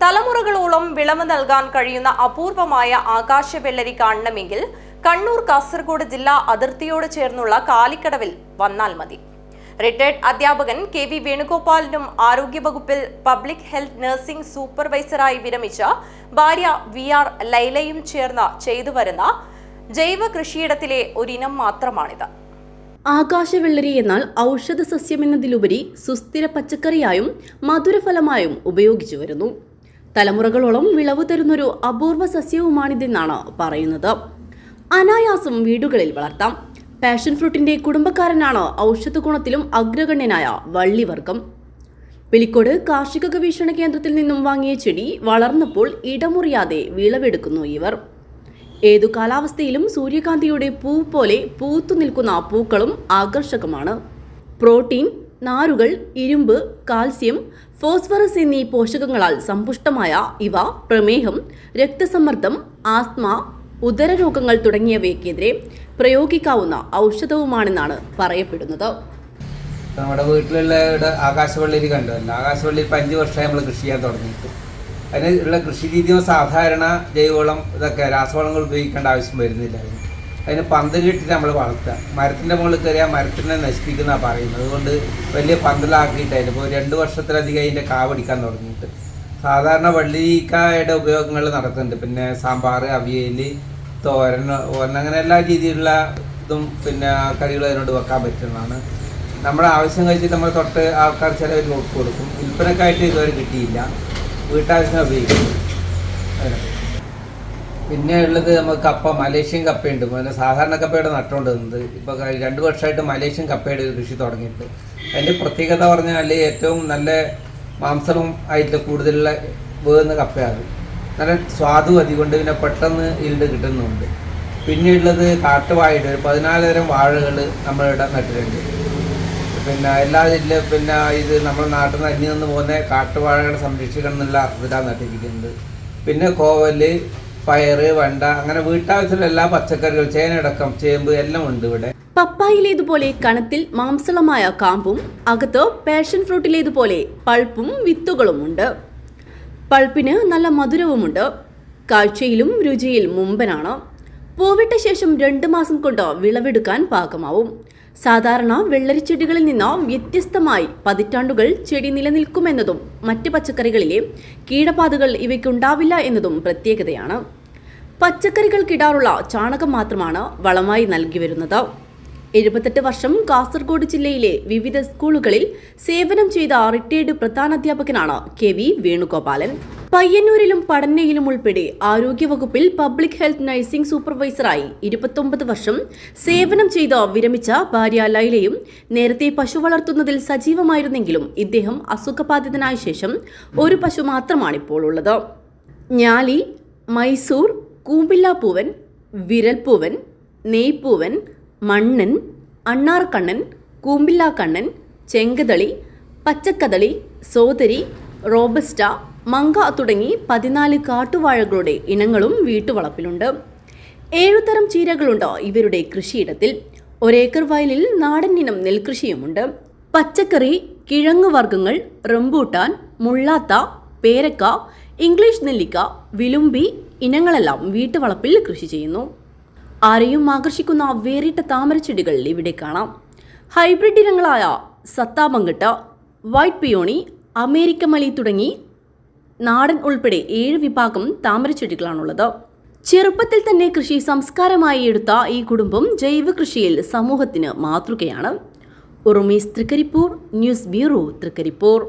തലമുറകളോളം വിളവ് നൽകാൻ കഴിയുന്ന അപൂർവമായ ആകാശവെള്ളരി കാണണമെങ്കിൽ കണ്ണൂർ കാസർഗോഡ് ജില്ലാ അതിർത്തിയോട് ചേർന്നുള്ള കാലിക്കടവിൽ വന്നാൽ മതി. റിട്ടയർഡ് അധ്യാപകൻ KV വേണുഗോപാലിനും ആരോഗ്യവകുപ്പിൽ പബ്ലിക് ഹെൽത്ത് നഴ്സിംഗ് സൂപ്പർവൈസറായി വിരമിച്ച ഭാര്യ VR ലൈലയും ചേർന്ന് ചെയ്തുവരുന്ന ജൈവ കൃഷിയിടത്തിലെ ഒരിനം മാത്രമാണിത്. ആകാശവെള്ളരി എന്നാൽ ഔഷധ സസ്യമെന്നതിലുപരി സുസ്ഥിര പച്ചക്കറിയായും മധുരഫലമായും ഉപയോഗിച്ചു വരുന്നു. തലമുറകളോളം വിളവ് തരുന്നൊരു അപൂർവ സസ്യവുമാണിതെന്നാണ് പറയുന്നത്. അനായാസം വീടുകളിൽ വളർത്താം. പാഷൻ ഫ്രൂട്ടിന്റെ കുടുംബക്കാരനാണ് ഔഷധ ഗുണത്തിലും അഗ്രഗണ്യനായ വള്ളിവർഗം. പിലിക്കോട് കാർഷിക ഗവേഷണ കേന്ദ്രത്തിൽ നിന്നും വാങ്ങിയ ചെടി വളർന്നപ്പോൾ ഇടമുറിയാതെ വിളവെടുക്കുന്നു ഇവർ. ഏതു കാലാവസ്ഥയിലും സൂര്യകാന്തിയുടെ പൂ പോലെ പൂത്തു നിൽക്കുന്ന പൂക്കളും ആകർഷകമാണ്. പ്രോട്ടീൻ, നാരുകൾ, ഇരുമ്പ്, കാൽസ്യം, ഫോസ്ഫറസ് എന്നീ പോഷകങ്ങളാൽ സമ്പുഷ്ടമായ ഇവ പ്രമേഹം, രക്തസമ്മർദ്ദം, ആസ്മ, ഉദരരോഗങ്ങൾ തുടങ്ങിയവയ്ക്കെതിരെ പ്രയോഗിക്കാവുന്ന ഔഷധവുമാണെന്നാണ് പറയപ്പെടുന്നത്. നമ്മുടെ വീട്ടിലുള്ള ആകാശവെള്ളരി കണ്ടല്ലോ. ആകാശവെള്ളരി ഇപ്പം 5 വർഷമായി നമ്മൾ കൃഷി ചെയ്യാൻ തുടങ്ങിയിട്ട്. അതിനുള്ള കൃഷി രീതിയും സാധാരണ ജൈവവളം ഇതൊക്കെ രാസവളങ്ങൾ ഉപയോഗിക്കേണ്ട ആവശ്യം വരുന്നില്ല. അതിന് പന്തലിട്ടിട്ട് നമ്മൾ വളർത്തുക. മരത്തിൻ്റെ മുകളിൽ കയറിയാൽ മരത്തിനെ നശിപ്പിക്കുന്നതാണ് പറയുന്നത്. അതുകൊണ്ട് വലിയ പന്തലാക്കിയിട്ടായിരുന്നു. ഇപ്പോൾ 2 വർഷത്തിലധികം അതിൻ്റെ കാവടിക്കാൻ തുടങ്ങിയിട്ട്. സാധാരണ വള്ളിക്കായുടെ ഉപയോഗങ്ങൾ നടത്തുന്നുണ്ട്. പിന്നെ സാമ്പാർ, അവിയൽ, തോരൻ, അങ്ങനെ എല്ലാ രീതിയിലുള്ള ഇതും പിന്നെ കറികൾ അതിനോട് വെക്കാൻ പറ്റുന്നതാണ്. നമ്മുടെ ആവശ്യം കഴിച്ചിട്ട് നമ്മൾ തൊട്ട് ആൾക്കാർ ചിലവർ കൊടുക്കും. വിൽപ്പനക്കായിട്ട് ഇതുവരെ കിട്ടിയില്ല. വീട്ടാവശ്യം ഉപയോഗിക്കും. പിന്നെ ഉള്ളത് നമുക്ക് കപ്പ, മലേഷ്യൻ കപ്പയുണ്ട്. പിന്നെ സാധാരണ കപ്പയുടെ നട്ടുകൊണ്ടിരുന്നത് ഇപ്പോൾ 2 വർഷമായിട്ട് മലേഷ്യൻ കപ്പയുടെ ഒരു കൃഷി തുടങ്ങിയിട്ട്. അതിൻ്റെ പ്രത്യേകത പറഞ്ഞാൽ ഏറ്റവും നല്ല മാംസവും ആയിട്ട് കൂടുതലുള്ള വേകുന്ന കപ്പയാണ്. നല്ല സ്വാദും അതുകൊണ്ട് പിന്നെ പെട്ടെന്ന് ഈൽഡ് കിട്ടുന്നുണ്ട്. പിന്നെ ഉള്ളത് കാട്ടുവാഴയുടെ 14 തരം വാഴകൾ നമ്മളിവിടെ നട്ടിട്ടുണ്ട്. പിന്നെ എല്ലാ ജില്ലയിലും പിന്നെ ഇത് നമ്മുടെ നാട്ടിൽ നിന്ന് അന്യം നിന്ന് പോകുന്ന കാട്ടുവാഴകളെ സംരക്ഷിക്കണം എന്നുള്ള അർത്ഥത്തിലാണ് നട്ടിരിക്കുന്നത്. പിന്നെ കോവല്, പയറ്, വെണ്ട, അങ്ങനെ വീട്ടാവശ്യമുള്ള എല്ലാ പച്ചക്കറികൾ, ചേനയടക്കം, ചേമ്പ് എല്ലാം ഉണ്ട് ഇവിടെ. പപ്പായിലേതുപോലെ കണത്തിൽ മാംസളമായ കാമ്പും അകത്ത് പാഷൻ ഫ്രൂട്ടിലേതുപോലെ പൾപ്പും വിത്തുകളും ഉണ്ട്. പൾപ്പിന് നല്ല മധുരവുമുണ്ട്. കാഴ്ചയിലും രുചിയിൽ മുമ്പനാണ്. പൂവിട്ട ശേഷം 2 മാസം കൊണ്ട് വിളവെടുക്കാൻ പാകമാവും. സാധാരണ വെള്ളരിച്ചെടികളിൽ നിന്ന് വ്യത്യസ്തമായി പതിറ്റാണ്ടുകൾ ചെടി നിലനിൽക്കുമെന്നതും മറ്റ് പച്ചക്കറികളിലെ കീടബാധകൾ ഇവയ്ക്കുണ്ടാവില്ല എന്നതും പ്രത്യേകതയാണ്. പച്ചക്കറികൾക്കിടാറുള്ള ചാണകം മാത്രമാണ് വളമായി നൽകി വരുന്നത്. 78 വർഷം കാസർഗോഡ് ജില്ലയിലെ വിവിധ സ്കൂളുകളിൽ സേവനം ചെയ്ത റിട്ടയർഡ് പ്രധാനാധ്യാപകനാണ് KV വേണുഗോപാലൻ. പയ്യന്നൂരിലും പടന്നയിലും ഉൾപ്പെടെ ആരോഗ്യവകുപ്പിൽ പബ്ലിക് ഹെൽത്ത് നഴ്സിംഗ് സൂപ്പർവൈസറായി 29 വർഷം സേവനം ചെയ്ത് വിരമിച്ച ഭാര്യ ലൈലയും നേരത്തെ പശു വളർത്തുന്നതിൽ സജീവമായിരുന്നെങ്കിലും ഇദ്ദേഹം അസുഖബാധിതനായ ശേഷം ഒരു പശു മാത്രമാണിപ്പോൾ ഉള്ളത്. ഞാലി, മൈസൂർ, കൂമ്പില്ലാപ്പൂവൻ, വിരൽപ്പൂവൻ, നെയ്പ്പൂവൻ, മണ്ണൻ, അണ്ണാർക്കണ്ണൻ, കൂമ്പില്ലാക്കണ്ണൻ, ചെങ്കതളി, പച്ചക്കദളി, സോദരി, റോബസ്റ്റ, മങ്ക തുടങ്ങി 14 കാട്ടുവാഴകളുടെ ഇനങ്ങളും വീട്ടുവളപ്പിലുണ്ട്. 7 തരം ചീരകളുണ്ട് ഇവരുടെ കൃഷിയിടത്തിൽ. 1 ഏക്കർ വയലിൽ നാടൻ ഇനം നെൽകൃഷിയുമുണ്ട്. പച്ചക്കറി, കിഴങ്ങുവർഗ്ഗങ്ങൾ, റംബൂട്ടാൻ, മുള്ളാത്ത, പേരക്ക, ഇംഗ്ലീഷ് നെല്ലിക്ക, വിലുമ്പി ഇനങ്ങളെല്ലാം വീട്ടുവളപ്പിൽ കൃഷി ചെയ്യുന്നു. ആരെയും ആകർഷിക്കുന്ന വേറിട്ട താമരച്ചെടികൾ ഇവിടെ കാണാം. ഹൈബ്രിഡ് ഇനങ്ങളായ സത്താബങ്കട്ട, വൈറ്റ് പിയോണി, അമേരിക്ക മലി തുടങ്ങി നാടൻ ഉൾപ്പെടെ 7 വിഭാഗം താമരച്ചെടികളാണുള്ളത്. ചെറുപ്പത്തിൽ തന്നെ കൃഷി സംസ്കാരമായി എടുത്ത ഈ കുടുംബം ജൈവ കൃഷിയിൽ സമൂഹത്തിന് മാതൃകയാണ്. ഉറുമീസ് തൃക്കരിപ്പൂർ, ന്യൂസ് ബ്യൂറോ, തൃക്കരിപ്പൂർ.